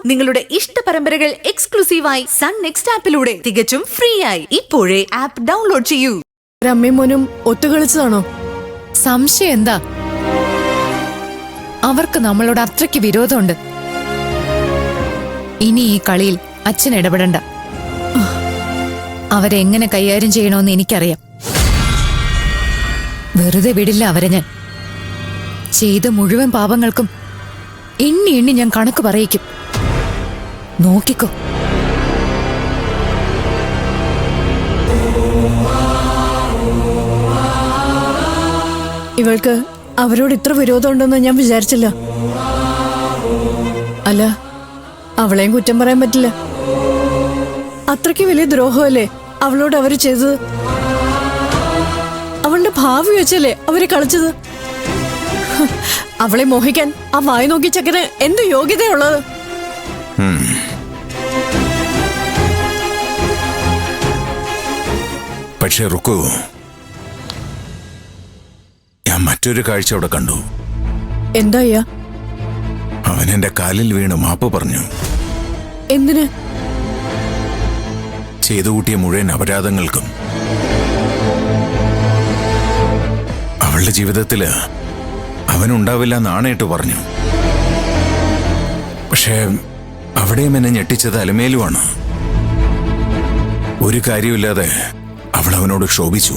നിങ്ങളുടെ ഇഷ്ട പരമ്പരകൾ എക്സ്ക്ലൂസീവായി സൺ നെക്സ്റ്റ് ആപ്പിലൂടെ തികച്ചും ഫ്രീ ആയി ഇപ്പോഴേ ആപ്പ് ഡൗൺലോഡ് ചെയ്യൂ. അമ്മയും മോനും ഒത്തുകളിച്ചതാണോ? സംശയം എന്താ? അവർക്ക് നമ്മളോട് അത്രയ്ക്ക് വിരോധമുണ്ട്. ഇനി ഈ കളിയിൽ അച്ഛൻ ഇടപെടണ്ട. അവരെങ്ങനെ കൈകാര്യം ചെയ്യണമെന്ന് എനിക്കറിയാം. വെറുതെ വിടില്ല അവരെ ഞാൻ. ചെയ്ത മുഴുവൻ പാപങ്ങൾക്കും എണ്ണി എണ്ണി ഞാൻ കണക്ക് പറയിക്കും. നോക്കിക്കോ. ഇവൾക്ക് അവരോട് ഇത്ര വിരോധമുണ്ടെന്ന് ഞാൻ വിചാരിച്ചില്ല. അല്ല, അവളെയും കുറ്റം പറയാൻ പറ്റില്ല. അത്രയ്ക്ക് വലിയ ദ്രോഹമല്ലേ അവളോട് അവര് ചെയ്തത്. അവളുടെ ഭാവി വെച്ചല്ലേ അവര് കളിച്ചത്. അവളെ മോഹിക്കാൻ ആ വായി നോക്കി ചക്കന് എന്ത് യോഗ്യതയുള്ളത്? പക്ഷേ റുക്കു, ഞാൻ മറ്റൊരു കാഴ്ച അവിടെ കണ്ടു. എന്താ അയ്യാ? അവൻ എന്റെ കാലിൽ വീണ് മാപ്പ് പറഞ്ഞു. എന്തിന്? ചെയ്തു കൂട്ടിയ മുഴുവൻ അപരാധങ്ങൾക്കും. അവളുടെ ജീവിതത്തില് അവനുണ്ടാവില്ല നാണയിട്ട് പറഞ്ഞു. പക്ഷേ അവിടെയും എന്നെ ഞെട്ടിച്ചത് അലമേലുമാണ്. ഒരു കാര്യമില്ലാതെ അവൾ അവനോട് ക്ഷോഭിച്ചു.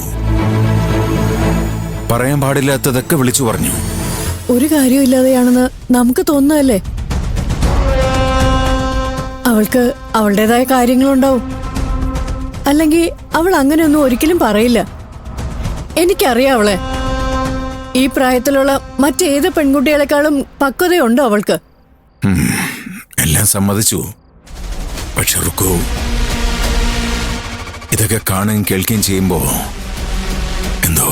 പറയാൻ പാടില്ലാത്തതൊക്കെ വിളിച്ചു പറഞ്ഞു. ഒരു കാര്യമില്ലാതെയാണെന്ന് നമുക്ക് തോന്നുന്നതല്ലേ? അവൾക്ക് അവളുടേതായ കാര്യങ്ങളുണ്ടാവും. അല്ലെങ്കിൽ അവൾ അങ്ങനെയൊന്നും ഒരിക്കലും പറയില്ല. എനിക്കറിയാം അവളെ. ഈ പ്രായത്തിലുള്ള മറ്റേത് പെൺകുട്ടികളെക്കാളും പക്വതയുണ്ടോ അവൾക്ക്? എല്ലാം സമ്മതിച്ചു. പക്ഷെ റുക്കു, ഇതൊക്കെ കാണുകയും കേൾക്കുകയും ചെയ്യുമ്പോ എന്തോ